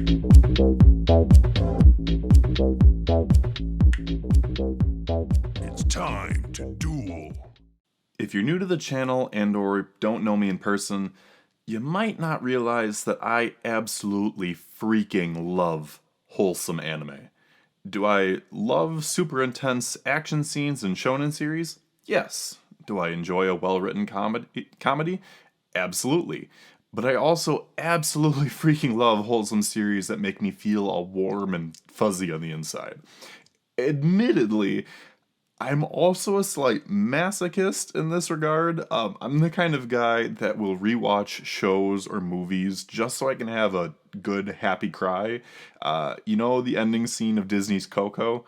It's time to duel. If you're new to the channel and or don't know me in person, you might not realize that I absolutely freaking love wholesome anime. Do I love super intense action scenes and shonen series? Yes. Do I enjoy a well-written comedy? Absolutely. But I also absolutely freaking love wholesome series that make me feel all warm and fuzzy on the inside. Admittedly, I'm also a slight masochist in this regard. I'm the kind of guy that will rewatch shows or movies just so I can have a good, happy cry. You know the ending scene of Disney's Coco?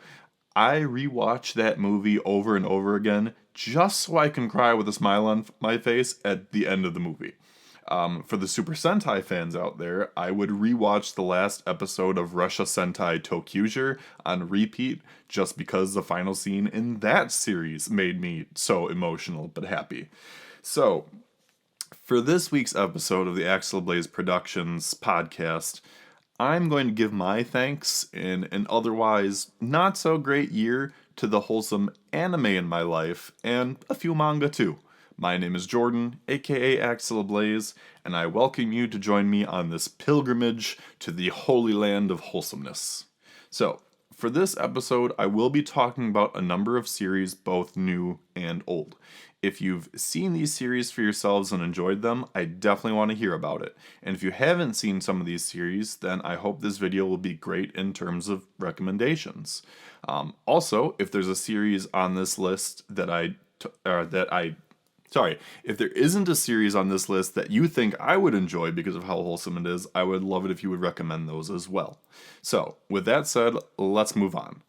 I rewatch that movie over and over again just so I can cry with a smile on my face at the end of the movie. For the Super Sentai fans out there, I would rewatch the last episode of Russia Sentai Tokyuger on repeat just because the final scene in that series made me so emotional but happy. So, for this week's episode of the Axelablaze Productions podcast, I'm going to give my thanks in an otherwise not so great year to the wholesome anime in my life and a few manga too. My name is Jordan, aka Axelablaze, and I welcome you to join me on this pilgrimage to the holy land of wholesomeness. So, for this episode, I will be talking about a number of series, both new and old. If you've seen these series for yourselves and enjoyed them, I definitely want to hear about it. And if you haven't seen some of these series, then I hope this video will be great in terms of recommendations. Also, if there's a series on this list if there isn't a series on this list that you think I would enjoy because of how wholesome it is, I would love it if you would recommend those as well. So, with that said, let's move on.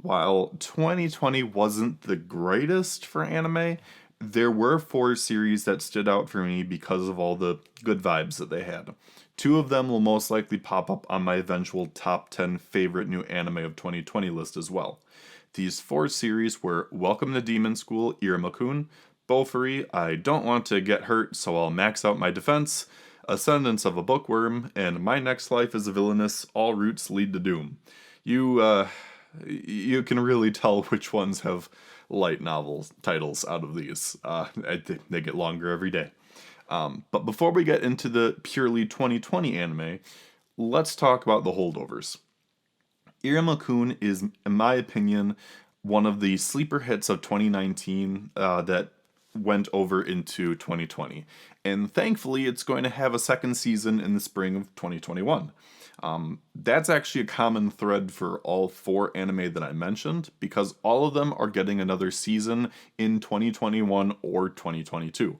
While 2020 wasn't the greatest for anime, there were 4 series that stood out for me because of all the good vibes that they had. 2 of them will most likely pop up on my eventual top 10 favorite new anime of 2020 list as well. These 4 series were Welcome to Demon School, Iruma-kun, Bofuri, I Don't Want to Get Hurt So I'll Max Out My Defense, Ascendance of a Bookworm, and My Next Life is a Villainess, All Routes Lead to Doom. You can really tell which ones have light novel titles out of these. They get longer every day. But before we get into the purely 2020 anime, let's talk about the holdovers. Iruma-kun is, in my opinion, one of the sleeper hits of 2019 that went over into 2020. And thankfully, it's going to have a second season in the spring of 2021. That's actually a common thread for all 4 anime that I mentioned, because all of them are getting another season in 2021 or 2022.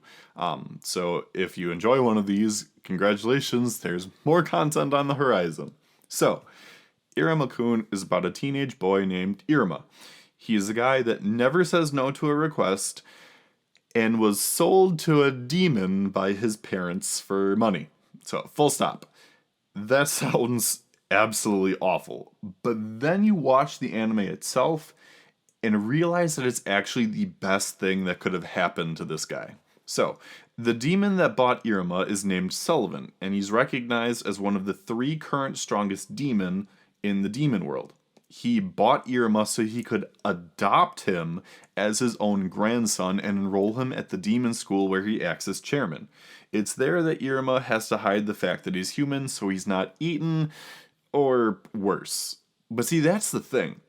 So if you enjoy one of these, congratulations, there's more content on the horizon. So, Iruma-kun is about a teenage boy named Iruma. He is a guy that never says no to a request, and was sold to a demon by his parents for money. So, full stop. That sounds absolutely awful. But then you watch the anime itself and realize that it's actually the best thing that could have happened to this guy. So, the demon that bought Iruma is named Sullivan, and he's recognized as one of the 3 current strongest demon in the demon world. He bought Iruma so he could adopt him as his own grandson and enroll him at the demon school where he acts as chairman. It's there that Iruma has to hide the fact that he's human so he's not eaten, or worse. But see, that's the thing.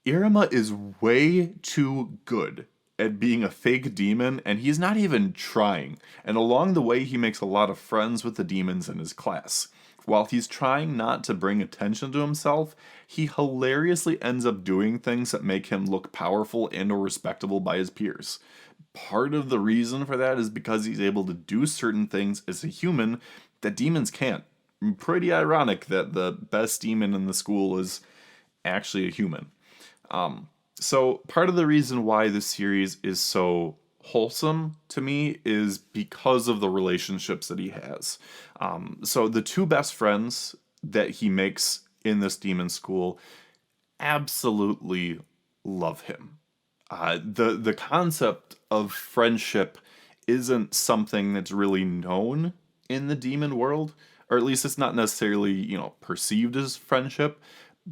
Iruma is way too good at being a fake demon, and he's not even trying. And along the way, he makes a lot of friends with the demons in his class. While he's trying not to bring attention to himself, he hilariously ends up doing things that make him look powerful and or respectable by his peers. Part of the reason for that is because he's able to do certain things as a human that demons can't. Pretty ironic that the best demon in the school is actually a human. So part of the reason why this series is so wholesome to me is because of the relationships that he has. So the 2 best friends that he makes in this demon school absolutely love him. The concept of friendship isn't something that's really known in the demon world. or at least it's not necessarily, perceived as friendship,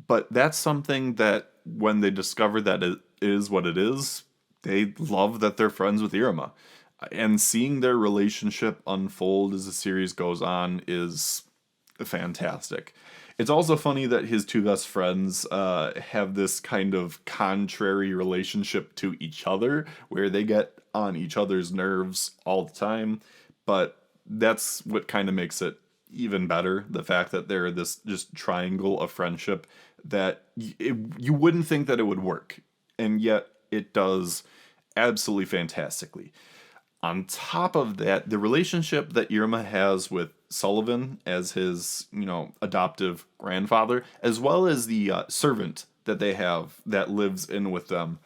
but that's something that when they discover that it is what it is, they love that they're friends with Irma. And seeing their relationship unfold as the series goes on is fantastic. It's also funny that his two best friends have this kind of contrary relationship to each other, where they get on each other's nerves all the time. But that's what kind of makes it even better. The fact that they're this just triangle of friendship that you wouldn't think that it would work. And yet it does absolutely fantastically. On top of that, the relationship that Irma has with Sullivan as his, adoptive grandfather, as well as the servant that they have that lives in with them,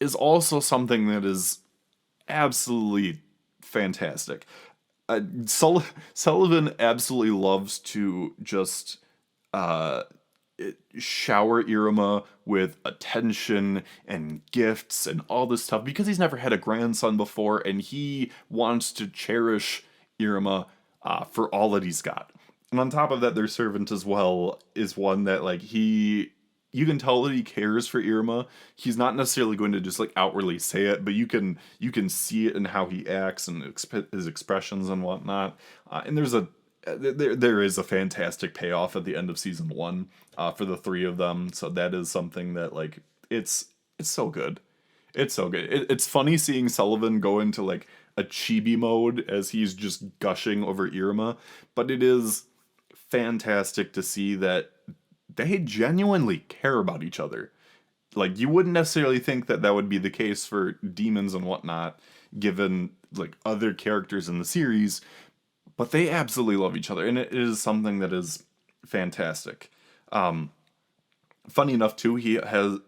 is also something that is absolutely fantastic. Sullivan absolutely loves to just shower Irma with attention and gifts and all this stuff because he's never had a grandson before, and he wants to cherish Irma for all that he's got. And on top of that, their servant as well is one that you can tell that he cares for Irma. He's not necessarily going to just outwardly say it, but you can see it in how he acts and his expressions and whatnot. And there is a fantastic payoff at the end of season 1 for the three of them. So that is something that it's so good. It's so good. It's funny seeing Sullivan go into a chibi mode as he's just gushing over Irma, but it is fantastic to see that they genuinely care about each other. You wouldn't necessarily think that would be the case for demons and whatnot, given other characters in the series, but they absolutely love each other, and it is something that is fantastic. Funny enough, too,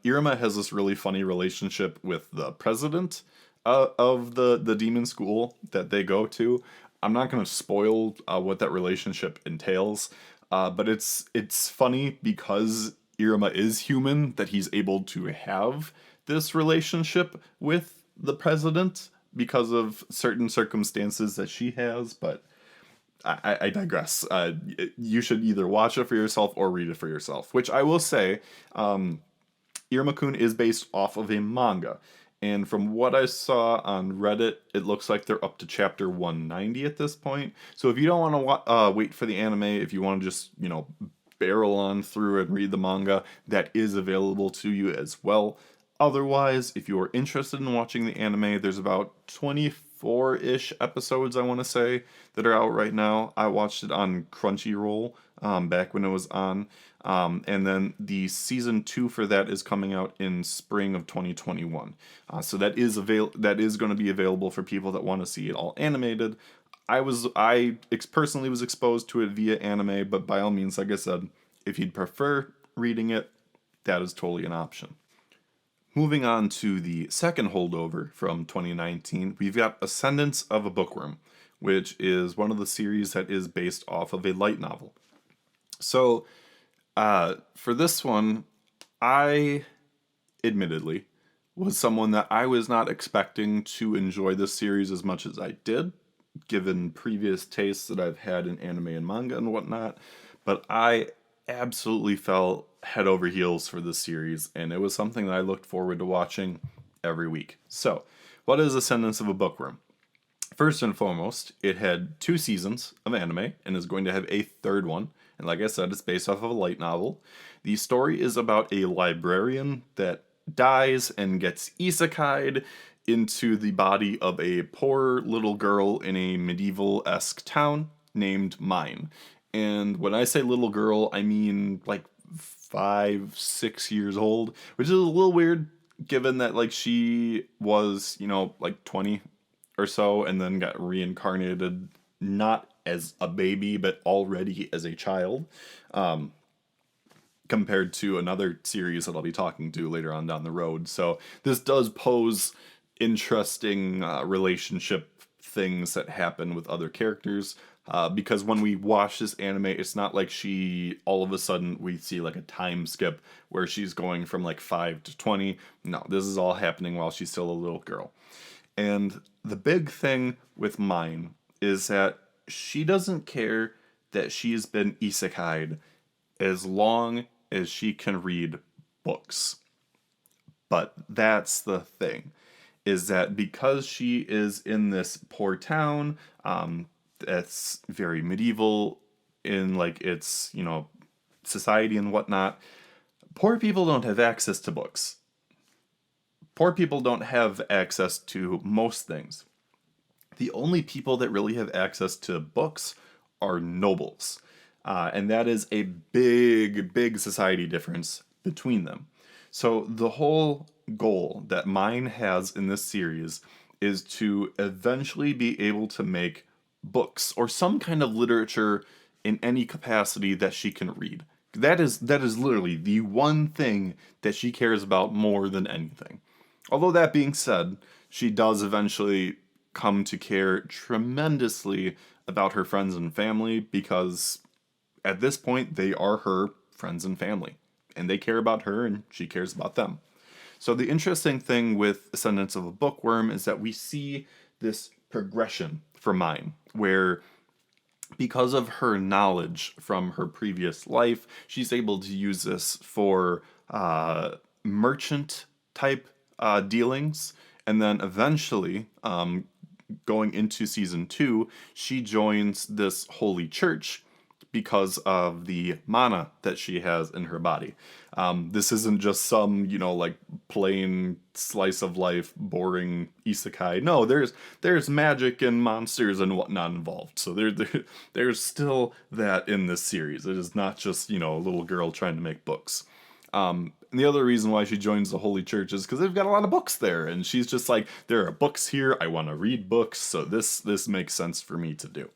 Irma has this really funny relationship with the president of the demon school that they go to. I'm not going to spoil what that relationship entails, but it's funny because Irma is human that he's able to have this relationship with the president because of certain circumstances that she has, but I digress. You should either watch it for yourself or read it for yourself, which I will say, Irma-kun is based off of a manga. And from what I saw on Reddit, it looks like they're up to chapter 190 at this point. So if you don't want to wait for the anime, if you want to just, barrel on through and read the manga, that is available to you as well. Otherwise, if you are interested in watching the anime, there's about 24-ish episodes, I want to say, that are out right now. I watched it on Crunchyroll back when it was on. And then the season 2 for that is coming out in spring of 2021. So that is going to be available for people that want to see it all animated. I personally was exposed to it via anime, but by all means, like I said, if you'd prefer reading it, that is totally an option. Moving on to the second holdover from 2019, we've got Ascendance of a Bookworm, which is one of the series that is based off of a light novel. So, for this one, I admittedly was someone that I was not expecting to enjoy this series as much as I did, given previous tastes that I've had in anime and manga and whatnot, but I absolutely fell head over heels for this series, and it was something that I looked forward to watching every week. So, what is Ascendance of a Bookworm? First and foremost, it had 2 seasons of anime, and is going to have a third one, and like I said, it's based off of a light novel. The story is about a librarian that dies and gets isekai'd into the body of a poor little girl in a medieval-esque town named Mine. And when I say little girl, I mean 5, 6 years old, which is a little weird given that she was, 20 or so and then got reincarnated not as a baby but already as a child, compared to another series that I'll be talking to later on down the road. So this does pose interesting relationship things that happen with other characters, because when we watch this anime, it's not like all of a sudden we see a time skip where she's going from 5 to 20. No, this is all happening while she's still a little girl. And the big thing with Mine is that she doesn't care that she's been isekai'd as long as she can read books. But that's the thing, is that because she is in this poor town, that's very medieval in like its, society and whatnot, poor people don't have access to books. Poor people don't have access to most things. The only people that really have access to books are nobles. And that is a big, big society difference between them. So the whole goal that Mine has in this series is to eventually be able to make books or some kind of literature in any capacity that she can read. That is literally the one thing that she cares about more than anything. Although that being said, she does eventually come to care tremendously about her friends and family, because at this point they are her friends and family, and they care about her and she cares about them. So the interesting thing with Ascendance of a Bookworm is that we see this progression for Mine, where because of her knowledge from her previous life, she's able to use this for merchant type dealings. And then eventually, going into season 2, she joins this holy church because of the mana that she has in her body. This isn't just some, like plain slice of life, boring isekai. No, there's magic and monsters and whatnot involved. So there's still that in this series. It is not just, a little girl trying to make books. And the other reason why she joins the Holy Church is because they've got a lot of books there, and she's just like, there are books here, I want to read books, so this makes sense for me to do.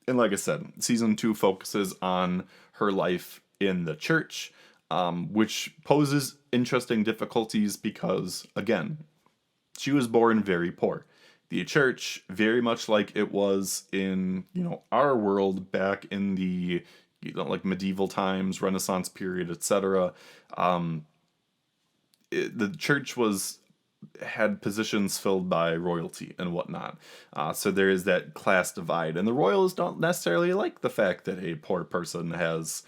And like I said, season 2 focuses on her life in the church, which poses interesting difficulties because, again, she was born very poor. The church, very much like it was in, our world back in the, like medieval times, Renaissance period, etc. The church had positions filled by royalty and whatnot. So there is that class divide. And the royals don't necessarily like the fact that a poor person has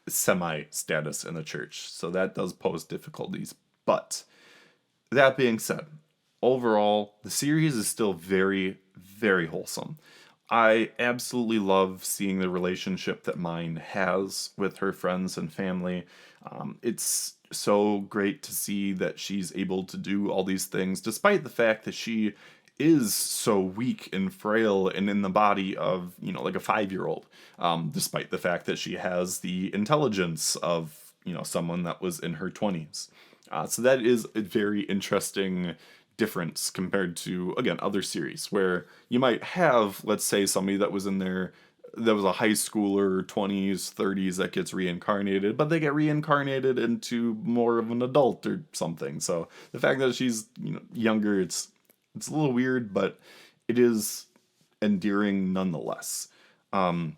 semi-status in the church. So that does pose difficulties. But that being said, overall, the series is still very, very wholesome. I absolutely love seeing the relationship that Mine has with her friends and family. It's so great to see that she's able to do all these things, despite the fact that she is so weak and frail and in the body of, like a 5-year-old, despite the fact that she has the intelligence of, someone that was in her 20s. So that is a very interesting difference compared to, again, other series where you might have, let's say, somebody that was in there that was a high schooler, 20s, 30s, that gets reincarnated, but they get reincarnated into more of an adult or something. So the fact that she's younger, it's a little weird, but it is endearing nonetheless. And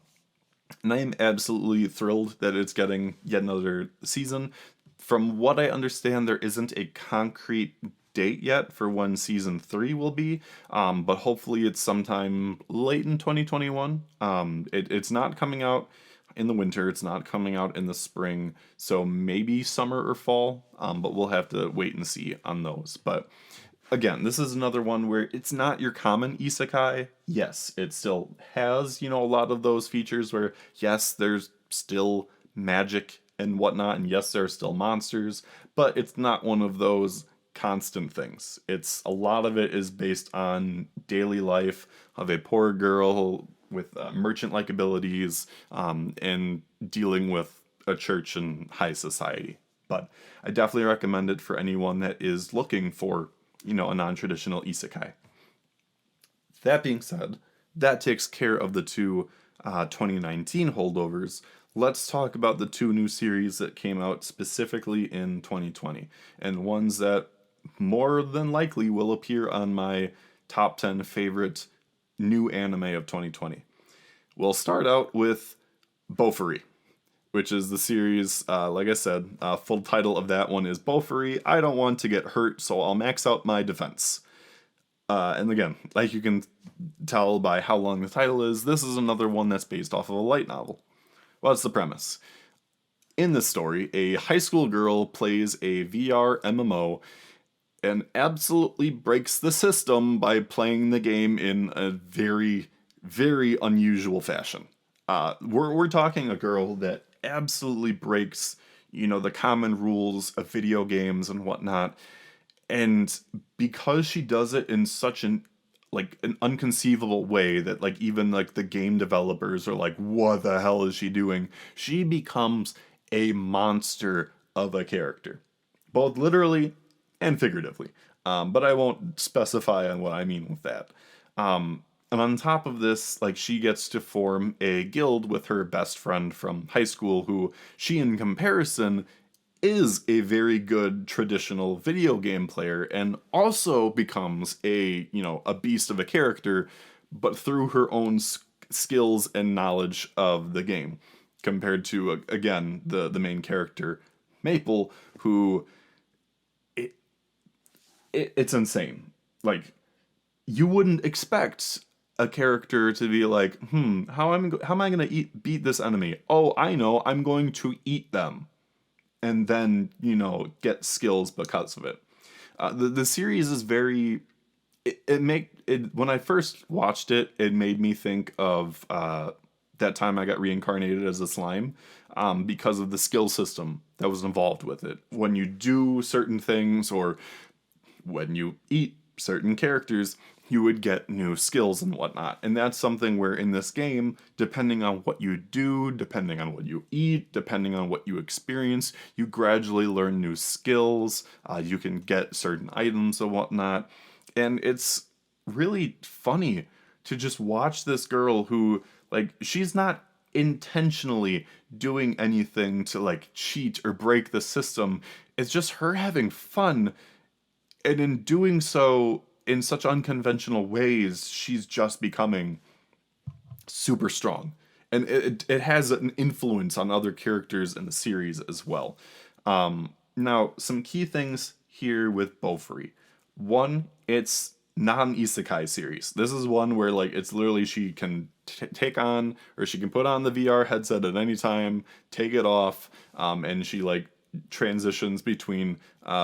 I am absolutely thrilled that it's getting yet another season. From what I understand, there isn't a concrete date yet for when season 3 will be, but hopefully it's sometime late in 2021. It's not coming out in the winter, it's not coming out in the spring, so maybe summer or fall, but we'll have to wait and see on those. But again, this is another one where it's not your common isekai. Yes, it still has, a lot of those features where, yes, there's still magic and whatnot, and yes, there are still monsters, but it's not one of those constant things. It's a lot of it is based on daily life of a poor girl with merchant-like abilities, and dealing with a church and high society. But I definitely recommend it for anyone that is looking for, a non-traditional isekai. That being said, that takes care of the 2 2019 holdovers. Let's talk about the 2 new series that came out specifically in 2020, and ones that more than likely will appear on my top 10 favorite new anime of 2020. We'll start out with Bofuri, which is the series, like I said, full title of that one is Bofuri, I Don't Want to Get Hurt, so I'll max out my defense. And again, like you can tell by how long the title is, this is another one that's based off of a light novel. What's the premise? In this story, a high school girl plays a VR MMO and absolutely breaks the system by playing the game in a very, very unusual fashion. We're talking a girl that absolutely breaks, the common rules of video games and whatnot. And because she does it in such an unconceivable way that even the game developers are like, what the hell is she doing? She becomes a monster of a character, both literally and figuratively. But I won't specify on what I mean with that. And on top of this, she gets to form a guild with her best friend from high school, who she, in comparison, is a very good traditional video game player, and also becomes a beast of a character, but through her own skills and knowledge of the game, compared to again the main character Maple, who it's insane. You wouldn't expect a character to be like, how am I going to beat this enemy? Oh, I know, I'm going to eat them. And then, get skills because of it. The series is very... When I first watched it, it made me think of that time I got reincarnated as a slime, because of the skill system that was involved with it. When you do certain things, or when you eat certain characters, you would get new skills and whatnot. And that's something where in this game, depending on what you do, depending on what you eat, depending on what you experience, you gradually learn new skills. You can get certain items and whatnot. And it's really funny to just watch this girl who, she's not intentionally doing anything to cheat or break the system. It's just her having fun. And in doing so, in such unconventional ways, she's just becoming super strong. And it has an influence on other characters in the series as well. Now, some key things here with Bofuri. One, it's not an isekai series. This is one where it's literally she can take on, or she can put on the VR headset at any time, take it off, and she transitions between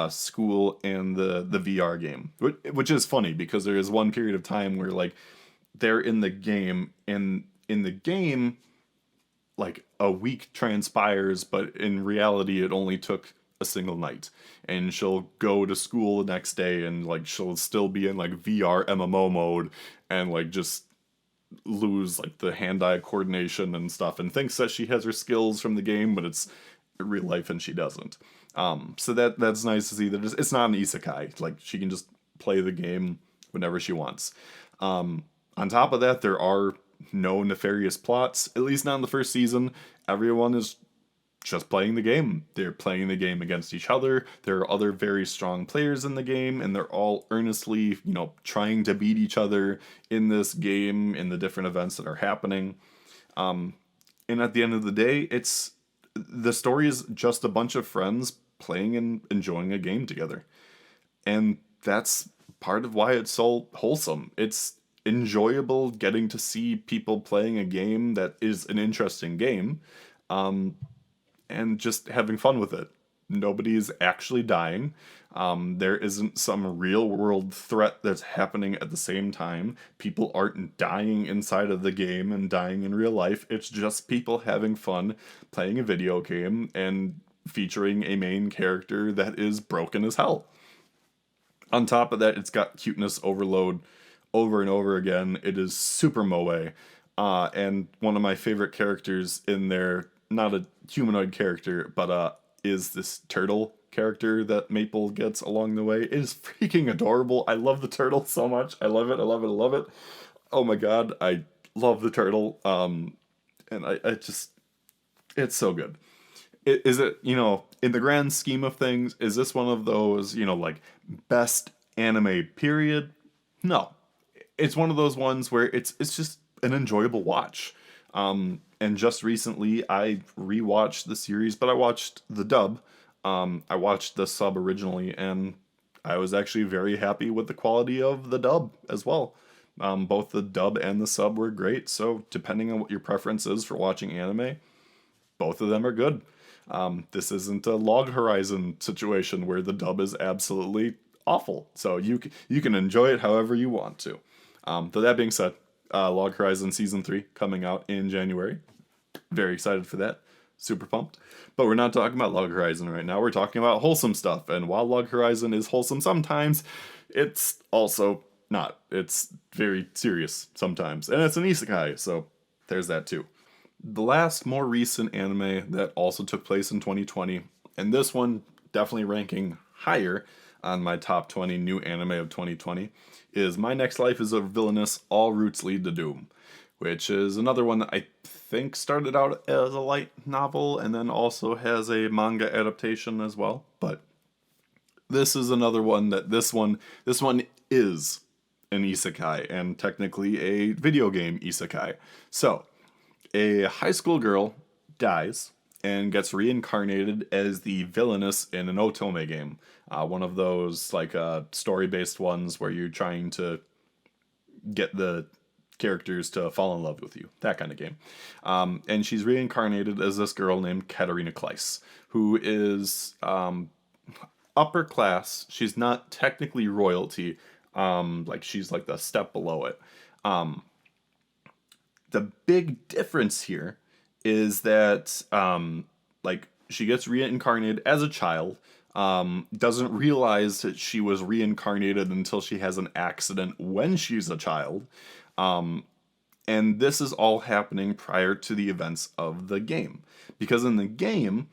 school and the VR game, which is funny because there is one period of time where they're in the game, and in the game a week transpires, but in reality it only took a single night, and she'll go to school the next day and she'll still be in VR MMO mode and just lose the hand-eye coordination and stuff, and thinks that she has her skills from the game, but it's real life and she doesn't. So that's nice to see that it's not an isekai. She can just play the game whenever she wants. On top of that, there are no nefarious plots, at least not in the first season. Everyone is just playing the game. They're playing the game against each other. There are other very strong players in the game, and they're all earnestly, trying to beat each other in this game, in the different events that are happening. And at the end of the day, the story is just a bunch of friends playing and enjoying a game together. And that's part of why it's so wholesome. It's enjoyable getting to see people playing a game that is an interesting game, and just having fun with it. Nobody's actually dying. There isn't some real world threat that's happening at the same time. People aren't dying inside of the game and dying in real life. It's just people having fun playing a video game and featuring a main character that is broken as hell. On top of that, it's got cuteness overload over and over again. It is super moe. And one of my favorite characters in there, not a humanoid character, but is this turtle character that Maple gets along the way. It is freaking adorable. I love the turtle so much. I love it. I love it. I love it. Oh my god, I love the turtle. And I just, it's so good. Is it, in the grand scheme of things, is this one of those, best anime period? No. It's one of those ones where it's just an enjoyable watch. And just recently I rewatched the series, but I watched the dub. I watched the sub originally, and I was actually very happy with the quality of the dub as well. Both the dub and the sub were great, so depending on what your preference is for watching anime, both of them are good. This isn't a Log Horizon situation where the dub is absolutely awful, so you can enjoy it however you want to. Though that being said, Log Horizon Season 3 coming out in January. Very excited for that. Super pumped. But we're not talking about Log Horizon right now. We're talking about wholesome stuff. And while Log Horizon is wholesome sometimes, it's also not. It's very serious sometimes. And it's an isekai, so there's that too. The last more recent anime that also took place in 2020, and this one definitely ranking higher on my top 20 new anime of 2020, is My Next Life is a Villainess, All Routes Lead to Doom, which is another one that I think started out as a light novel and then also has a manga adaptation as well. But this is another one that this one is an isekai and technically a video game isekai. So, a high school girl dies and gets reincarnated as the Villainess in an otome game. One of those like story-based ones where you're trying to get the characters to fall in love with you, that kind of game. And she's reincarnated as this girl named Katarina Kleiss, who is upper class. She's not technically royalty, like she's like the step below it. The big difference here is that like she gets reincarnated as a child, doesn't realize that she was reincarnated until she has an accident when she's a child. And this is all happening prior to the events of the game. Because in the game,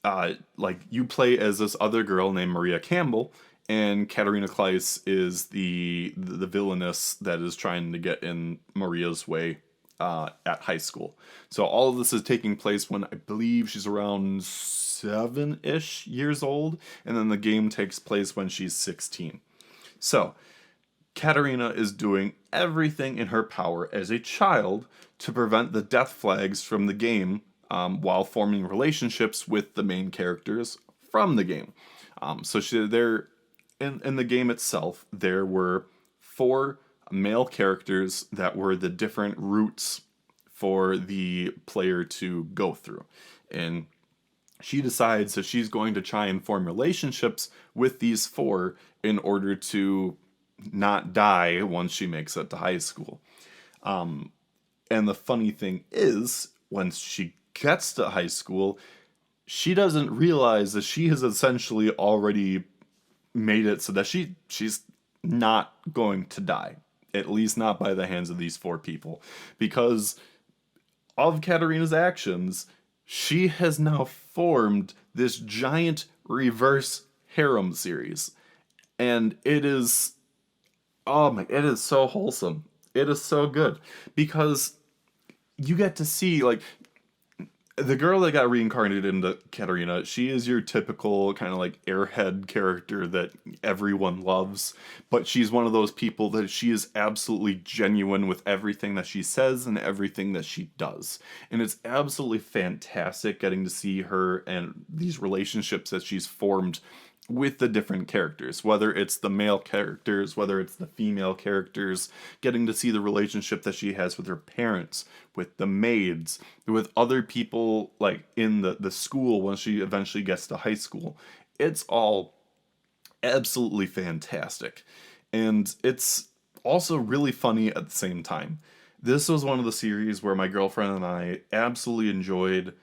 like you play as this other girl named Maria Campbell, and Katarina Kleiss is the villainess that is trying to get in Maria's way at high school. So all of this is taking place when I believe she's around 7-ish years old, and then the game takes place when she's 16. So Katarina is doing everything in her power as a child to prevent the death flags from the game, while forming relationships with the main characters from the game. So in the game itself, there were 4 male characters that were the different routes for the player to go through. And she decides that she's going to try and form relationships with these 4 in order to not die once she makes it to high school. And the funny thing is, when she gets to high school, she doesn't realize that she has essentially already made it so that she's not going to die. At least not by the hands of these 4 people. Because of Katarina's actions, she has now formed this giant reverse harem series. And it is... oh my, it is so wholesome. It is so good. Because you get to see, like, the girl that got reincarnated into Katarina, she is your typical kind of like airhead character that everyone loves, but she's one of those people that she is absolutely genuine with everything that she says and everything that she does. And it's absolutely fantastic getting to see her and these relationships that she's formed with the different characters, whether it's the male characters, whether it's the female characters, getting to see the relationship that she has with her parents, with the maids, with other people like in the school when she eventually gets to high school. It's all absolutely fantastic. And it's also really funny at the same time. This was one of the series where my girlfriend and I absolutely enjoyed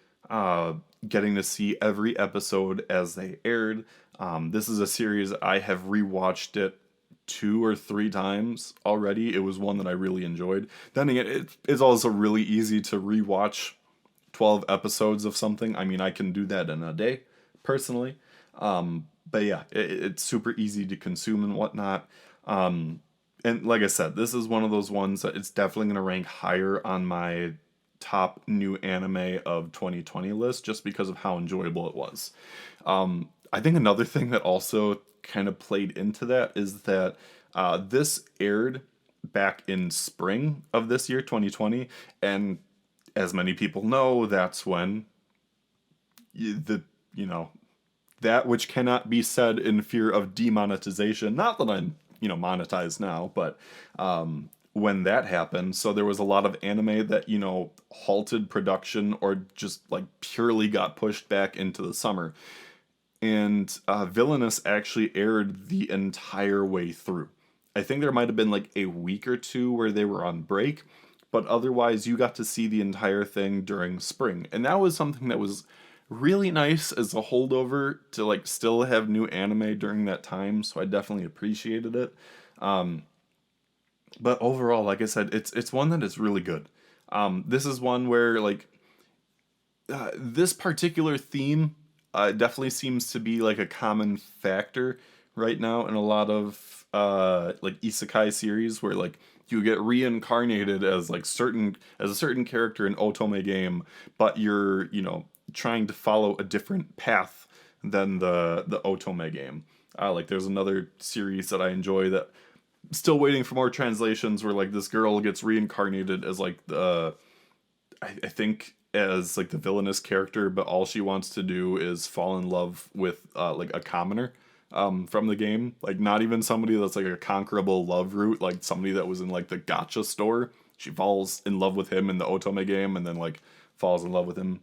getting to see every episode as they aired. This is a series I have rewatched it 2 or 3 times already. It was one that I really enjoyed. Then again, it's also really easy to rewatch 12 episodes of something. I mean, I can do that in a day, personally. But yeah, it's super easy to consume and whatnot. And like I said, this is one of those ones that it's definitely going to rank higher on my top new anime of 2020 list just because of how enjoyable it was. I think another thing that also kind of played into that is that this aired back in spring of this year, 2020, and as many people know, that's when the that which cannot be said in fear of demonetization. Not that I'm, monetized now, but when that happened, so there was a lot of anime that, halted production or just like purely got pushed back into the summer. And Villainous actually aired the entire way through. I think there might have been like a week or two where they were on break, but otherwise you got to see the entire thing during spring. And that was something that was really nice as a holdover to like still have new anime during that time, so I definitely appreciated it. But overall, like I said, it's one that is really good. This is one where like this particular theme definitely seems to be like a common factor right now in a lot of like isekai series where like you get reincarnated as like a certain character in otome game, but you're trying to follow a different path than the otome game. Like there's another series that I enjoy that still waiting for more translations where like this girl gets reincarnated as like the I think as like the villainous character, but all she wants to do is fall in love with like a commoner from the game. Like not even somebody that's like a conquerable love route, like somebody that was in like the gacha store. She falls in love with him in the Otome game and then like falls in love with him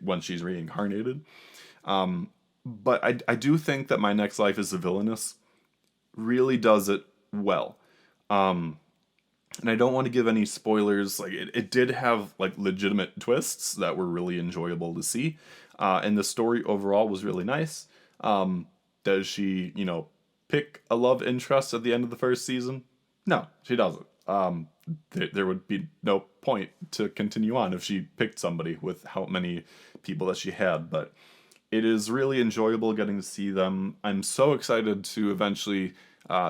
when she's reincarnated. But I do think that My Next Life is a Villainous really does it well. And I don't want to give any spoilers. Like it did have like legitimate twists that were really enjoyable to see, and the story overall was really nice. Does she, pick a love interest at the end of the first season? No, she doesn't. There would be no point to continue on if she picked somebody with how many people that she had. But it is really enjoyable getting to see them. I'm so excited to eventually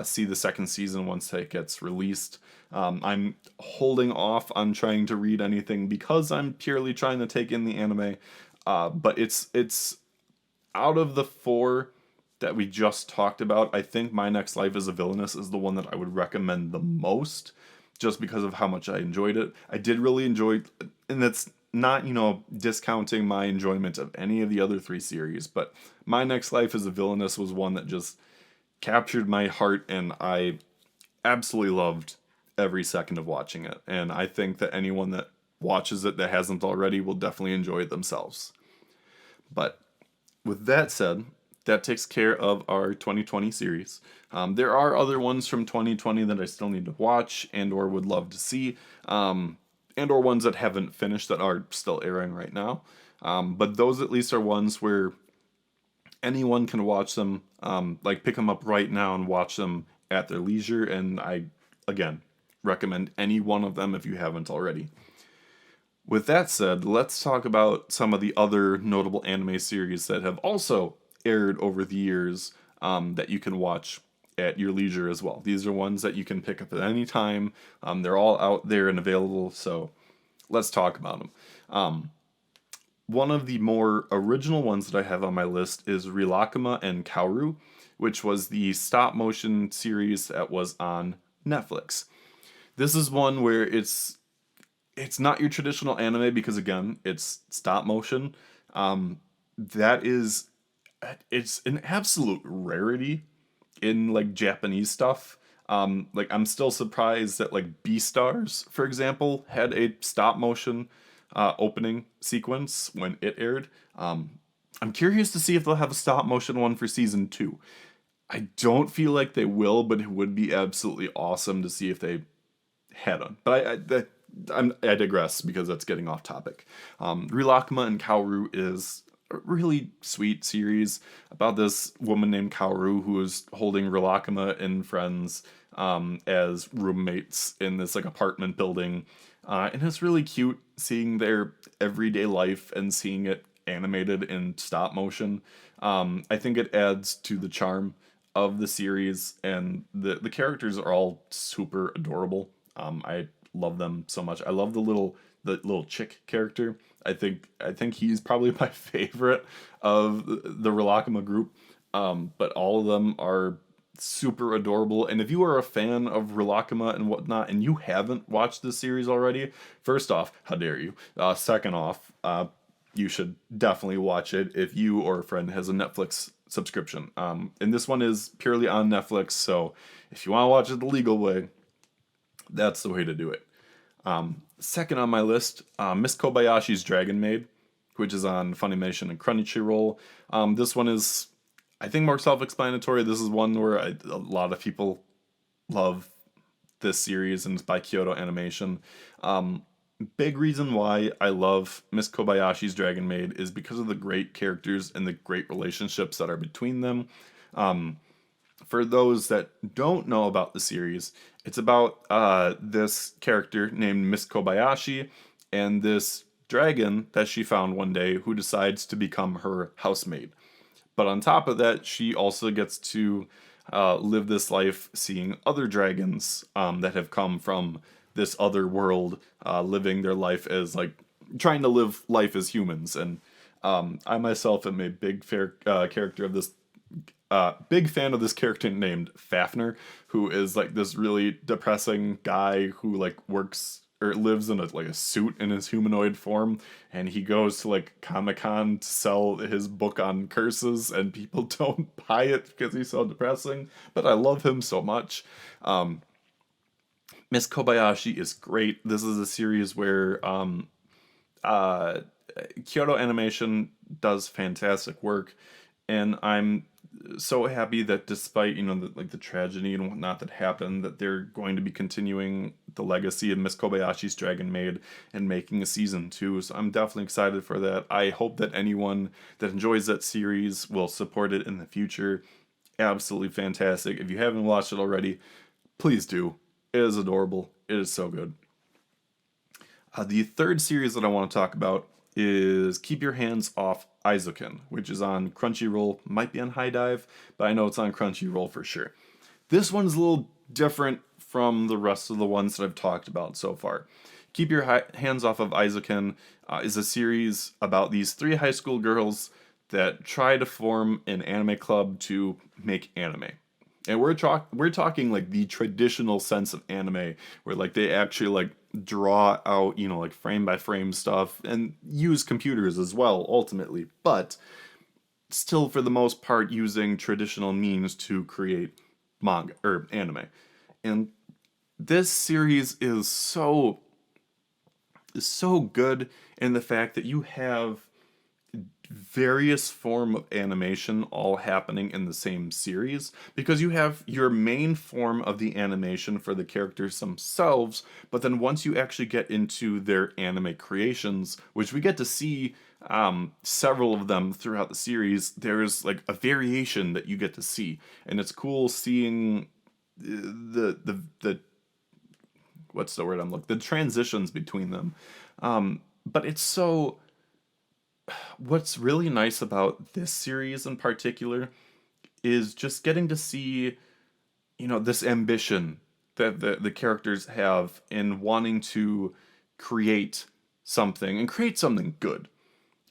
see the second season once it gets released. I'm holding off on trying to read anything because I'm purely trying to take in the anime. But it's out of the four that we just talked about, I think My Next Life is a Villainous is the one that I would recommend the most, just because of how much I enjoyed it. I did really enjoy, and that's not, discounting my enjoyment of any of the other three series, but My Next Life is a Villainous was one that just captured my heart, and I absolutely loved every second of watching it. And I think that anyone that watches it that hasn't already will definitely enjoy it themselves. But with that said, that takes care of our 2020 series. There are other ones from 2020 that I still need to watch and or would love to see, and or ones that haven't finished that are still airing right now. But those at least are ones where anyone can watch them, like pick them up right now and watch them at their leisure. And I, again, recommend any one of them if you haven't already. With that said, let's talk about some of the other notable anime series that have also aired over the years that you can watch at your leisure as well. These are ones that you can pick up at any time. They're all out there and available, so let's talk about them. One of the more original ones that I have on my list is Rilakuma and Kaoru, which was the stop motion series that was on Netflix. This is one where it's not your traditional anime because again, it's stop motion. It's an absolute rarity in like Japanese stuff. Like I'm still surprised that like Beastars, for example, had a stop motion opening sequence when it aired. I'm curious to see if they'll have a stop motion one for season 2. I don't feel like they will, but it would be absolutely awesome to see if they had one. But I digress because that's getting off topic. Rilakuma and Kaoru is a really sweet series about this woman named Kaoru who is holding Rilakuma and friends as roommates in this like apartment building. And it's really cute seeing their everyday life and seeing it animated in stop motion. I think it adds to the charm of the series, and the characters are all super adorable. I love them so much. I love the little chick character. I think he's probably my favorite of the Rilakuma group. But all of them are super adorable. And if you are a fan of Rilakuma and whatnot, and you haven't watched this series already, first off, how dare you? Second off, you should definitely watch it if you or a friend has a Netflix subscription. And this one is purely on Netflix, so if you want to watch it the legal way, that's the way to do it. Second on my list, Miss Kobayashi's Dragon Maid, which is on Funimation and Crunchyroll. This one is, I think, more self-explanatory. This is one where a lot of people love this series, and it's by Kyoto Animation. Big reason why I love Miss Kobayashi's Dragon Maid is because of the great characters and the great relationships that are between them. For those that don't know about the series, it's about this character named Miss Kobayashi and this dragon that she found one day who decides to become her housemaid. But on top of that, she also gets to live this life seeing other dragons that have come from this other world, living their life as, like, trying to live life as humans. And I myself am a big character of this, big fan of this character named Fafnir, who is like this really depressing guy who like works or lives in a suit in his humanoid form, and he goes to like Comic-Con to sell his book on curses, and people don't buy it because he's so depressing, but I love him so much. Miss Kobayashi is great. This is a series where Kyoto Animation does fantastic work, and I'm so happy that despite, you know, the tragedy and whatnot that happened, that they're going to be continuing the legacy of Miss Kobayashi's Dragon Maid and making a season 2. So I'm definitely excited for that. I hope that anyone that enjoys that series will support it in the future. Absolutely fantastic. If you haven't watched it already, please do. It is adorable. It is so good. The third series that I want to talk about is Keep Your Hands Off Aizuken, which is on Crunchyroll, might be on High Dive, but I know it's on Crunchyroll for sure. This one's a little different from the rest of the ones that I've talked about so far. Keep Your Hands Off of Aizuken is a series about these 3 high school girls that try to form an anime club to make anime. And we're talking like the traditional sense of anime, where like they actually like draw out, you know, like frame by frame stuff and use computers as well ultimately, but still for the most part using traditional means to create manga or anime. And this series is so good in the fact that you have various form of animation all happening in the same series, because you have your main form of the animation for the characters themselves, but then once you actually get into their anime creations, which we get to see several of them throughout the series, there's like a variation that you get to see, and it's cool seeing the what's the word I'm looking, the transitions between them. But it's so, what's really nice about this series in particular is just getting to see, you know, this ambition that the characters have in wanting to create something and create something good.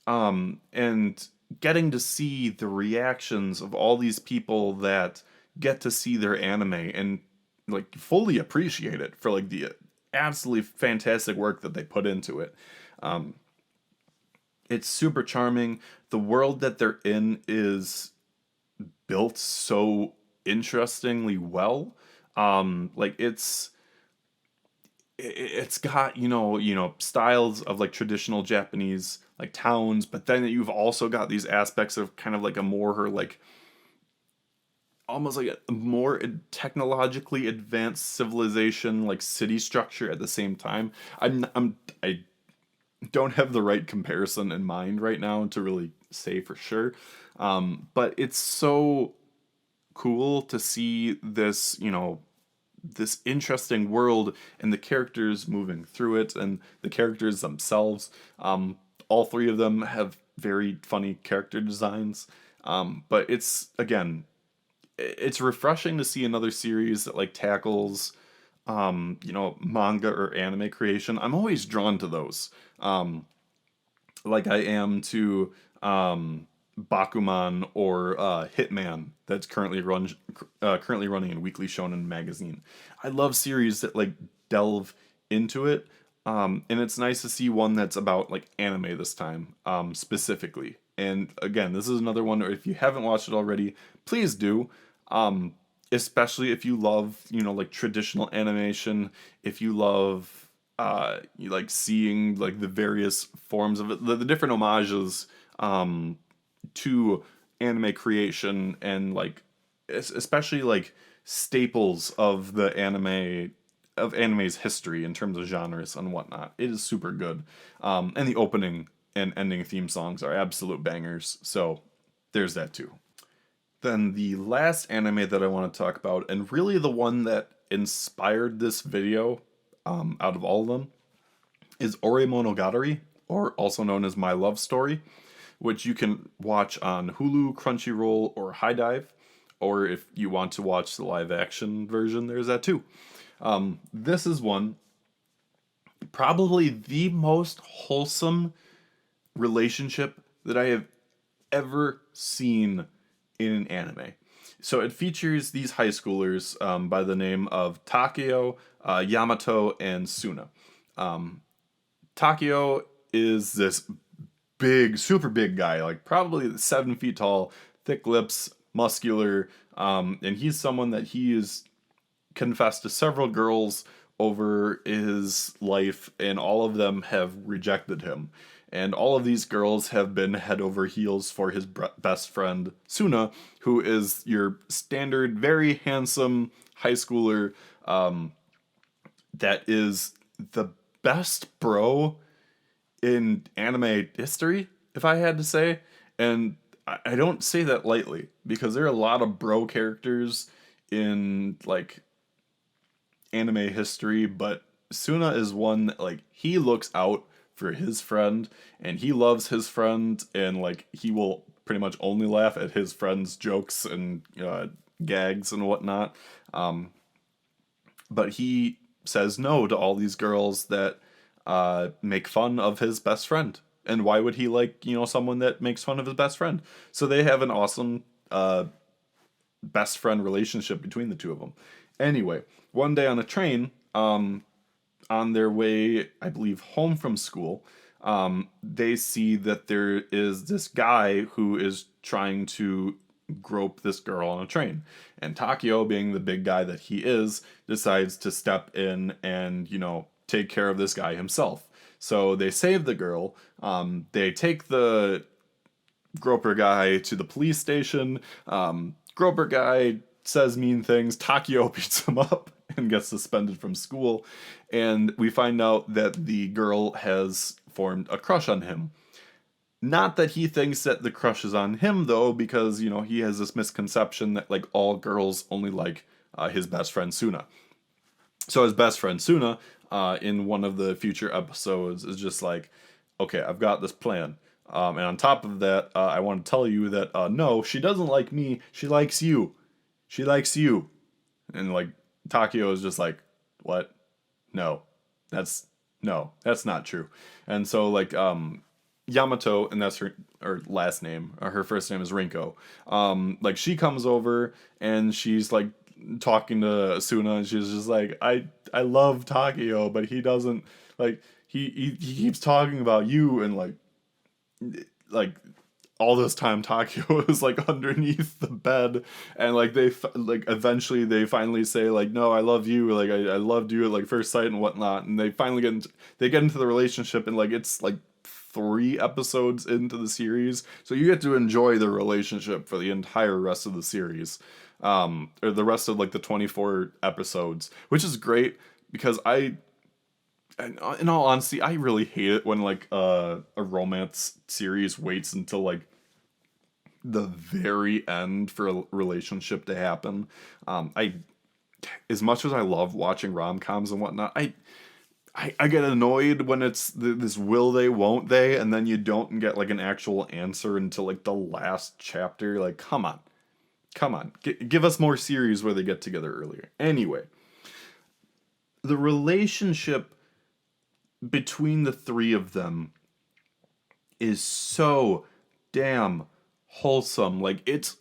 And getting to see the reactions of all these people that get to see their anime and like fully appreciate it for like the absolutely fantastic work that they put into it. It's super charming. The world that they're in is built so interestingly well. Like it's got, you know, styles of like traditional Japanese like towns, but then you've also got these aspects of kind of like a more like almost like a more technologically advanced civilization, like city structure at the same time. I don't have the right comparison in mind right now to really say for sure. But it's so cool to see this, you know, this interesting world and the characters moving through it and the characters themselves. All 3 of them have very funny character designs. But it's, again, it's refreshing to see another series that like tackles you know, manga or anime creation. I'm always drawn to those. Like I am to Bakuman or Hitman that's currently running in Weekly Shonen magazine. I love series that like delve into it. And it's nice to see one that's about like anime this time, specifically. And again, this is another one, if you haven't watched it already, please do. Especially if you love, like traditional animation, if you love, you like seeing like the various forms of it, the different homages, to anime creation, and like especially like staples of the anime's history in terms of genres and whatnot. It is super good. And the opening and ending theme songs are absolute bangers. So there's that too. Then the last anime that I want to talk about, and really the one that inspired this video, out of all of them, is Ore Monogatari, or also known as My Love Story, which you can watch on Hulu, Crunchyroll, or High Dive. Or if you want to watch the live action version, there's that too. This is one, probably the most wholesome relationship that I have ever seen in an anime. So it features these high schoolers, by the name of Takeo, Yamato, and Suna. Takeo is this big, super big guy, like probably 7 feet tall, thick lips, muscular, and he's someone that he is confessed to several girls over his life, and all of them have rejected him. And all of these girls have been head over heels for his best friend, Suna, who is your standard, very handsome high schooler, that is the best bro in anime history, if I had to say. And I don't say that lightly, because there are a lot of bro characters in, like, anime history, but Suna is one that, like, he looks out for his friend, and he loves his friend, and, like, he will pretty much only laugh at his friend's jokes and gags and whatnot. But he says no to all these girls that make fun of his best friend. And why would he like, someone that makes fun of his best friend? So they have an awesome best friend relationship between the two of them. Anyway, one day on a train, on their way, I believe, home from school, they see that there is this guy who is trying to grope this girl on a train. And Takeo, being the big guy that he is, decides to step in and, take care of this guy himself. So they save the girl. They take the groper guy to the police station. Groper guy says mean things. Takeo beats him up and gets suspended from school. And we find out that the girl has formed a crush on him. Not that he thinks that the crush is on him, though, because, he has this misconception that, like, all girls only like his best friend Suna. So his best friend Suna, in one of the future episodes, is just like, okay, I've got this plan. And on top of that, I want to tell you that, no, she doesn't like me. She likes you. She likes you. And, like, Takeo is just like, what? No, that's not true. And so, like, Yamato, and that's her last name, her first name is Rinko. Like, she comes over and she's like talking to Suna, and she's just like, I love Takeo, but he doesn't, like, he keeps talking about you, and like all this time Takeo is like underneath the bed, and like they eventually they finally say like, no, I love you, like I loved you at like first sight and whatnot, and they finally get into the relationship, and like it's like 3 episodes into the series, so you get to enjoy the relationship for the entire rest of the series, or the rest of like the 24 episodes, which is great, because in all honesty, I really hate it when like a romance series waits until like the very end for a relationship to happen. As much as I love watching rom-coms and whatnot, I get annoyed when it's this will they, won't they, and then you don't get like an actual answer until like the last chapter. Like, come on. Give us more series where they get together earlier. Anyway, the relationship between the 3 of them is so damn wholesome. Like, it's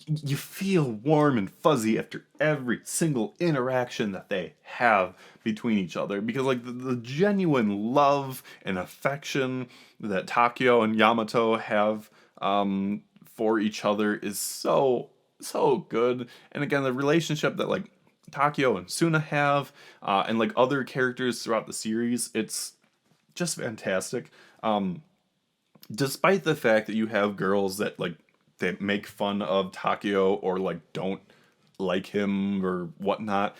you feel warm and fuzzy after every single interaction that they have between each other, because like the genuine love and affection that Takeo and Yamato have for each other is so good. And again, the relationship that like Takeo and Suna have, and like other characters throughout the series, it's just fantastic. Despite the fact that you have girls that like they make fun of Takeo or like don't like him or whatnot,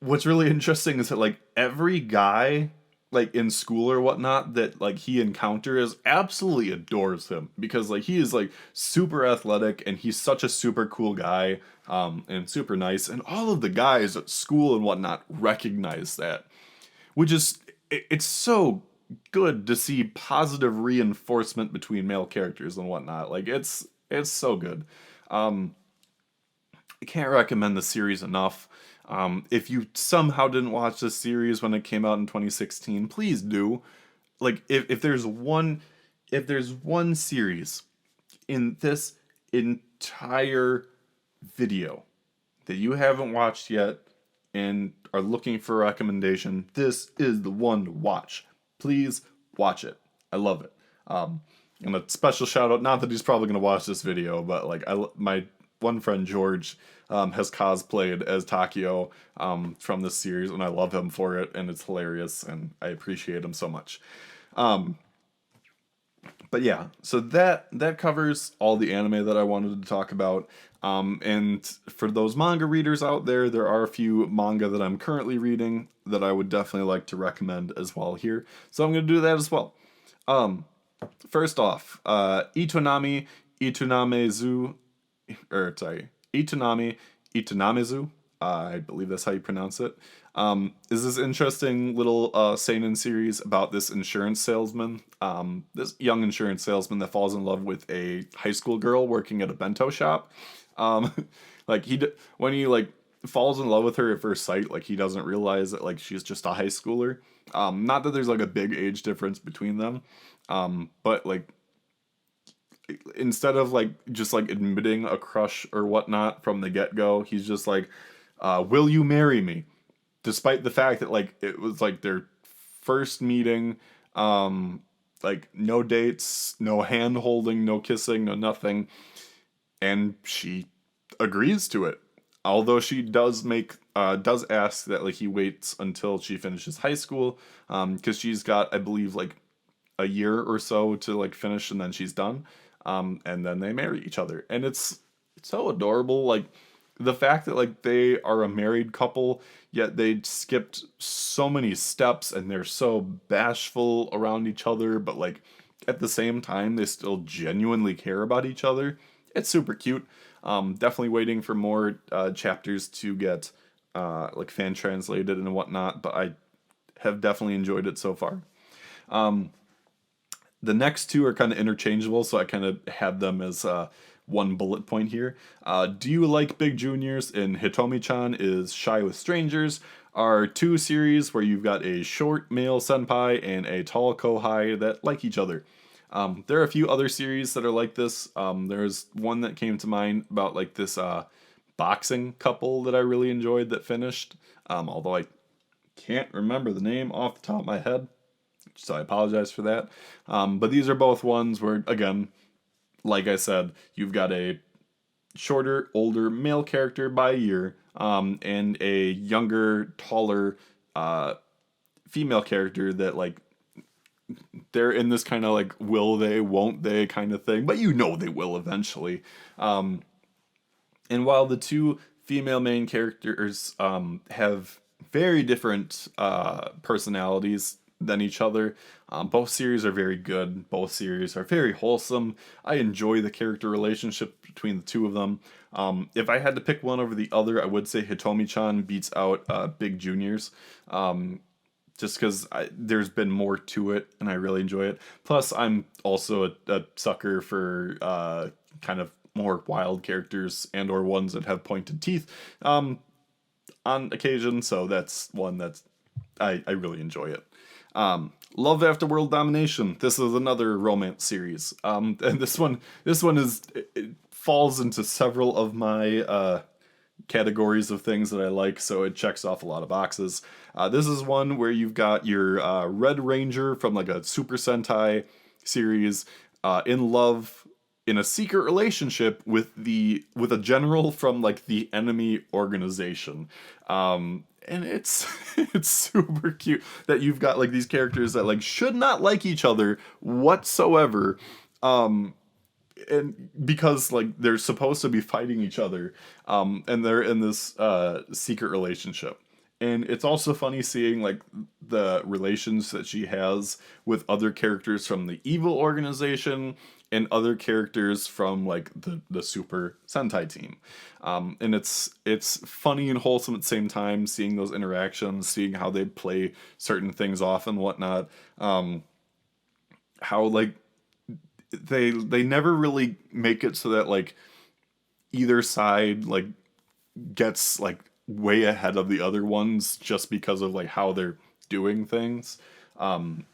what's really interesting is that like every guy like in school or whatnot that like he encounters absolutely adores him, because like he is like super athletic and he's such a super cool guy, and super nice, and all of the guys at school and whatnot recognize that, which is it's so good to see positive reinforcement between male characters and whatnot. Like it's so good. I can't recommend the series enough. If you somehow didn't watch this series when it came out in 2016, please do. Like if there's one series in this entire video that you haven't watched yet and are looking for a recommendation, this is the one to watch. Please watch it. I love it. And a special shout out, not that he's probably going to watch this video, but like my one friend George has cosplayed as Takeo from this series, and I love him for it, and it's hilarious, and I appreciate him so much. But yeah, so that covers all the anime that I wanted to talk about. And for those manga readers out there, there are a few manga that I'm currently reading that I would definitely like to recommend as well here. So I'm going to do that as well. First off, Itonami Itonamezu, Itonamezu, I believe that's how you pronounce it, is this interesting little seinen series about this insurance salesman, this young insurance salesman that falls in love with a high school girl working at a bento shop. Like when he like falls in love with her at first sight, like he doesn't realize that like she's just a high schooler. Not that there's like a big age difference between them, but like instead of like just like admitting a crush or whatnot from the get-go, he's just like, will you marry me? Despite the fact that like it was like their first meeting, like no dates, no hand holding, no kissing, no nothing, and she agrees to it. Although she does ask that like he waits until she finishes high school, because she's got, I believe, like a year or so to like finish, and then she's done. And then they marry each other, and it's so adorable. Like the fact that like they are a married couple, yet they skipped so many steps, and they're so bashful around each other, but like at the same time they still genuinely care about each other. It's super cute. Definitely waiting for more chapters to get like fan translated and whatnot, but I have definitely enjoyed it so far. The next two are kind of interchangeable, so I kind of had them as one bullet point here. Do You Like Big Juniors and Hitomi-chan is Shy with Strangers are two series where you've got a short male senpai and a tall kohai that like each other. There are a few other series that are like this. There's one that came to mind about like this boxing couple that I really enjoyed that finished, although I can't remember the name off the top of my head, so I apologize for that. But these are both ones where, again, like I said, you've got a shorter, older male character by a year, and a younger, taller female character that, like, they're in this kind of, like, will they, won't they kind of thing, but you know they will eventually. And while the two female main characters have very different personalities than each other, both series are very good. Both series are very wholesome. I enjoy the character relationship between the two of them. If I had to pick one over the other, I would say Hitomi-chan beats out Big Juniors. Just because there's been more to it, and I really enjoy it. Plus, I'm also a sucker for kind of more wild characters and or ones that have pointed teeth on occasion, so that's one that's I really enjoy it. Love After World Domination. This is another romance series. And this one is falls into several of my categories of things that I like, so it checks off a lot of boxes. This is one where you've got your Red Ranger from like a Super Sentai series in love in a secret relationship with a general from like the enemy organization. And it's it's super cute that you've got like these characters that like should not like each other whatsoever. And because like they're supposed to be fighting each other, and they're in this secret relationship. And it's also funny seeing like the relations that she has with other characters from the evil organization and other characters from like the Super Sentai team. And it's funny and wholesome at the same time, seeing those interactions, seeing how they play certain things off and whatnot. How like they never really make it so that like either side like gets like way ahead of the other ones just because of like how they're doing things. And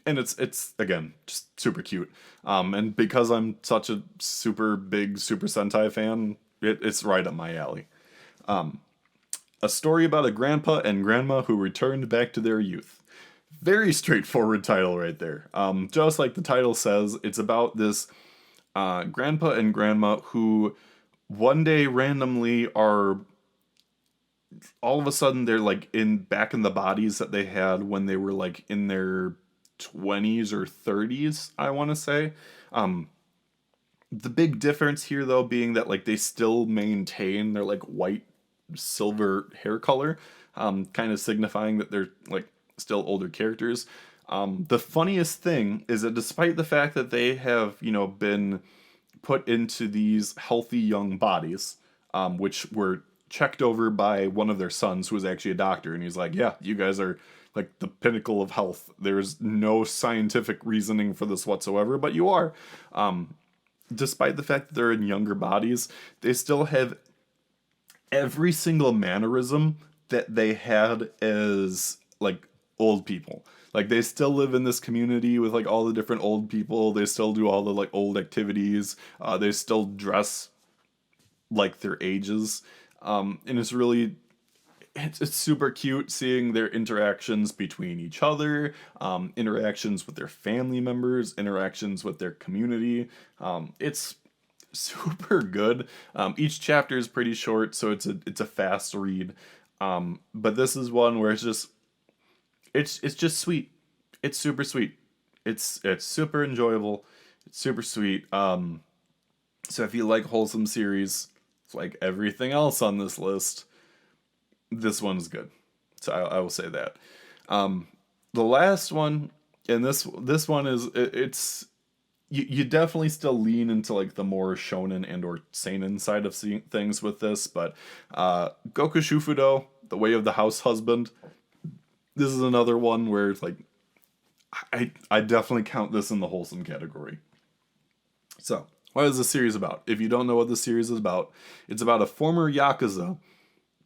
it's again just super cute. And because I'm such a super big Super Sentai fan, it's right up my alley. A story about a grandpa and grandma who returned back to their youth. Very straightforward title right there. Just like the title says, it's about this grandpa and grandma who one day randomly are all of a sudden they're like back in the bodies that they had when they were like in their 20s or 30s, I want to say. The big difference here though being that like they still maintain their like white silver hair color, kind of signifying that they're like still older characters. The funniest thing is that despite the fact that they have, you know, been put into these healthy young bodies, which were checked over by one of their sons who was actually a doctor, and he's like, yeah, you guys are like the pinnacle of health. There's no scientific reasoning for this whatsoever, but you are. Despite the fact that they're in younger bodies, they still have every single mannerism that they had as like old people. Like they still live in this community with like all the different old people. They still do all the like old activities. They still dress like their ages. And it's really, it's super cute seeing their interactions between each other, interactions with their family members, interactions with their community. It's super good. Each chapter is pretty short, so it's a fast read. But this is one where it's just sweet. It's super sweet. It's super enjoyable. It's super sweet. So if you like wholesome series, like everything else on this list, this one's good. So I will say that. The last one, and this one is it's you definitely still lean into like the more shonen and or seinen side of things with this, but Goku Shufudo, The Way of the House Husband. This is another one where it's like I definitely count this in the wholesome category. So, what is this series about? If you don't know what the series is about, it's about a former Yakuza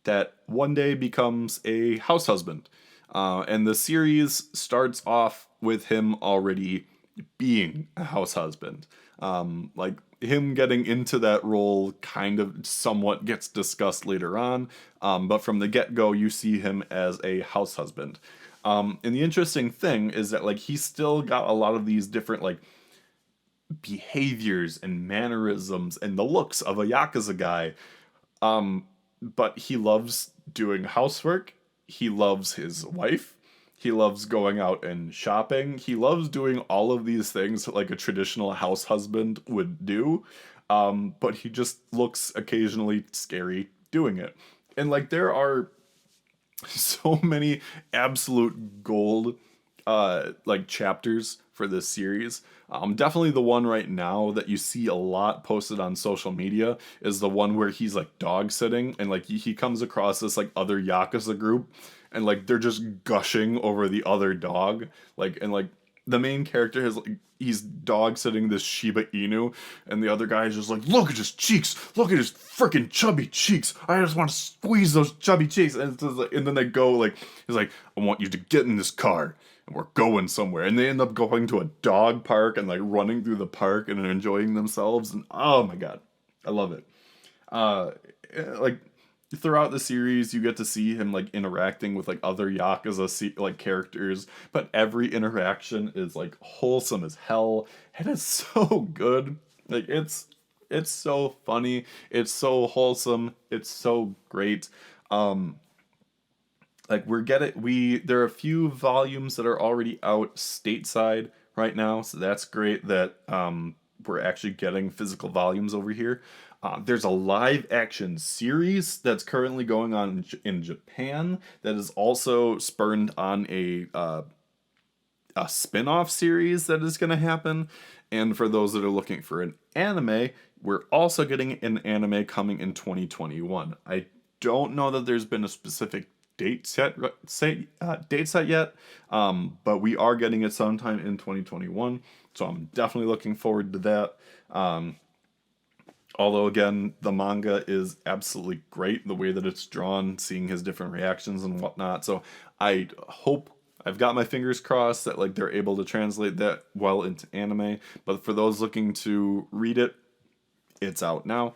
that one day becomes a house husband. And the series starts off with him already being a house husband. Like him getting into that role kind of somewhat gets discussed later on. But from the get-go, you see him as a house husband. And the interesting thing is that like he's still got a lot of these different like behaviors and mannerisms and the looks of a Yakuza guy. But he loves doing housework. He loves his wife. He loves going out and shopping. He loves doing all of these things that like a traditional house husband would do. But he just looks occasionally scary doing it. And like there are so many absolute gold like chapters for this series. Definitely the one right now that you see a lot posted on social media is the one where he's like dog sitting and like he comes across this like other Yakuza group and like they're just gushing over the other dog, like, and like the main character has like he's dog sitting this Shiba Inu and the other guy is just like, look at his cheeks, look at his freaking chubby cheeks, I just want to squeeze those chubby cheeks. And it's just like, and then they go like, he's like, I want you to get in this car and we're going somewhere, and they end up going to a dog park and like running through the park and enjoying themselves. And oh my god, I love it. Like throughout the series, you get to see him like interacting with like other like characters, but every interaction is like wholesome as hell. It is so good. Like it's so funny. It's so wholesome. It's so great. Um, like there are a few volumes that are already out stateside right now, so that's great that we're actually getting physical volumes over here. There's a live action series that's currently going on in Japan that is also spurned on a spin-off series that is going to happen. And for those that are looking for an anime, we're also getting an anime coming in 2021. I don't know that there's been a specific date set yet, but we are getting it sometime in 2021. So I'm definitely looking forward to that. Although, again, the manga is absolutely great, the way that it's drawn, seeing his different reactions and whatnot. So I hope, I've got my fingers crossed that like they're able to translate that well into anime. But for those looking to read it, it's out now.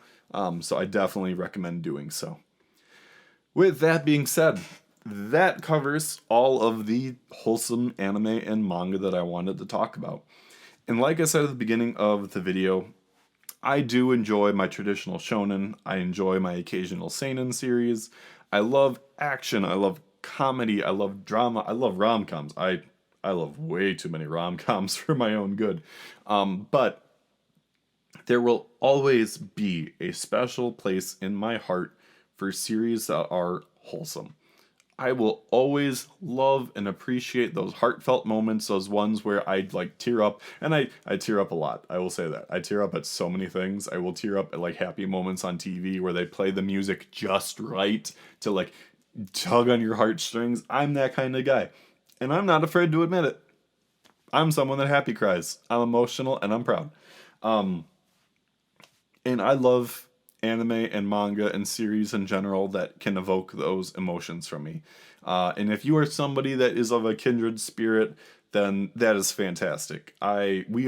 So I definitely recommend doing so. With that being said, that covers all of the wholesome anime and manga that I wanted to talk about. And like I said at the beginning of the video, I do enjoy my traditional shonen. I enjoy my occasional seinen series. I love action. I love comedy. I love drama. I love rom-coms. I love way too many rom-coms for my own good. But there will always be a special place in my heart for series that are wholesome. I will always love and appreciate those heartfelt moments, those ones where I like tear up, and I tear up a lot. I will say that. I tear up at so many things. I will tear up at like happy moments on TV where they play the music just right to like tug on your heartstrings. I'm that kind of guy. And I'm not afraid to admit it. I'm someone that happy cries. I'm emotional and I'm proud. And I love anime and manga and series in general that can evoke those emotions from me. And if you are somebody that is of a kindred spirit, then that is fantastic. We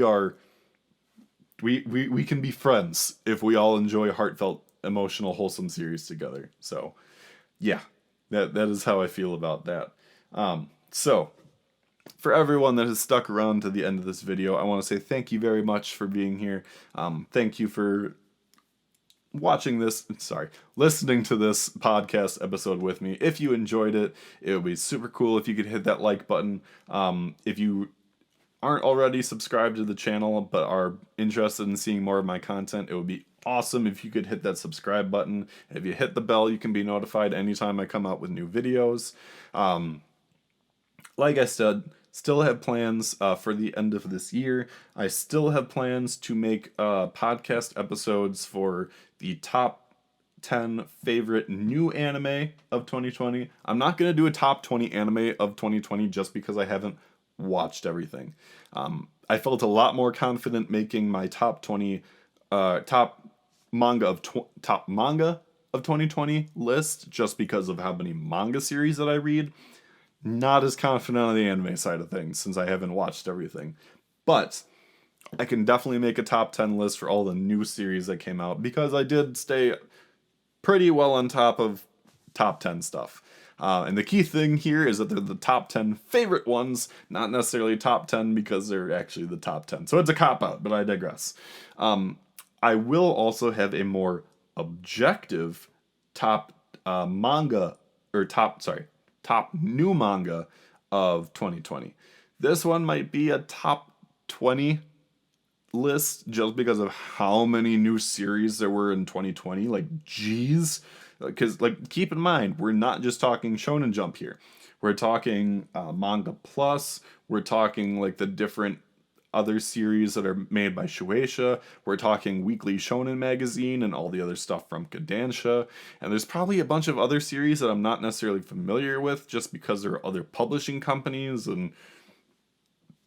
can be friends if we all enjoy heartfelt, emotional, wholesome series together. So, yeah, that is how I feel about that. So, for everyone that has stuck around to the end of this video, I want to say thank you very much for being here. Thank you for listening to this podcast episode with me. If you enjoyed it, it would be super cool if you could hit that like button. If you aren't already subscribed to the channel but are interested in seeing more of my content, it would be awesome if you could hit that subscribe button. If you hit the bell, you can be notified anytime I come out with new videos. Like I said, still have plans for the end of this year. I still have plans to make podcast episodes for the top 10 favorite new anime of 2020. I'm not going to do a top 20 anime of 2020 just because I haven't watched everything. I felt a lot more confident making my top manga of 2020 list just because of how many manga series that I read. Not as confident on the anime side of things since I haven't watched everything. But I can definitely make a top 10 list for all the new series that came out because I did stay pretty well on top of top 10 stuff. And the key thing here is that they're the top 10 favorite ones, not necessarily top 10 because they're actually the top 10. So it's a cop-out, but I digress. I will also have a more objective top new manga of 2020. This one might be a top 20 list just because of how many new series there were in 2020. Like, geez. Because, like, keep in mind, we're not just talking Shonen Jump here. We're talking Manga Plus. We're talking, like, the different other series that are made by Shueisha. We're talking Weekly Shonen Magazine and all the other stuff from Kodansha. And there's probably a bunch of other series that I'm not necessarily familiar with just because there are other publishing companies and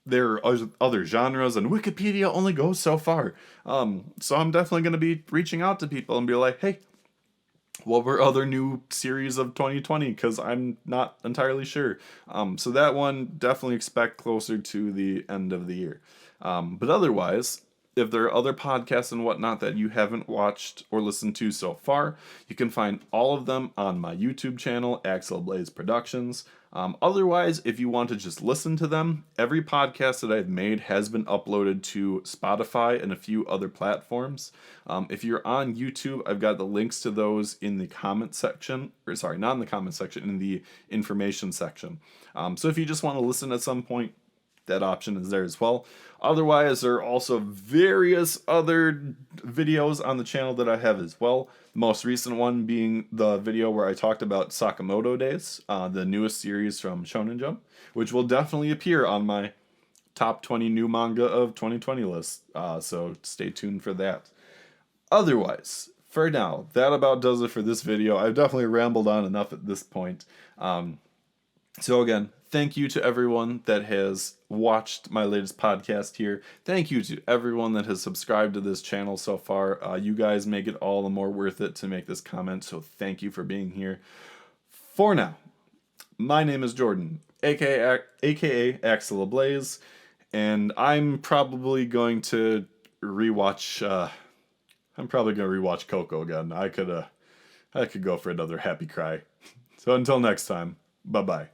there are other genres, and Wikipedia only goes so far. So I'm definitely going to be reaching out to people and be like, hey, what were other new series of 2020? Because I'm not entirely sure. So that one, definitely expect closer to the end of the year. But otherwise, if there are other podcasts and whatnot that you haven't watched or listened to so far, you can find all of them on my YouTube channel, Axelablaze Productions. Otherwise, if you want to just listen to them, every podcast that I've made has been uploaded to Spotify and a few other platforms. If you're on YouTube, I've got the links to those in the comment section, or sorry, not in the comment section, in the information section. So if you just want to listen at some point, that option is there as well. Otherwise, there are also various other videos on the channel that I have as well. The most recent one being the video where I talked about Sakamoto Days, the newest series from Shonen Jump, which will definitely appear on my top 20 new manga of 2020 list. So stay tuned for that. Otherwise, for now, that about does it for this video. I've definitely rambled on enough at this point. So again, thank you to everyone that has watched my latest podcast here. Thank you to everyone that has subscribed to this channel so far. You guys make it all the more worth it to make this comment, so thank you for being here. For now, my name is Jordan, aka Axelablaze, and I'm probably going to rewatch Coco again. I could go for another happy cry. So until next time, bye-bye.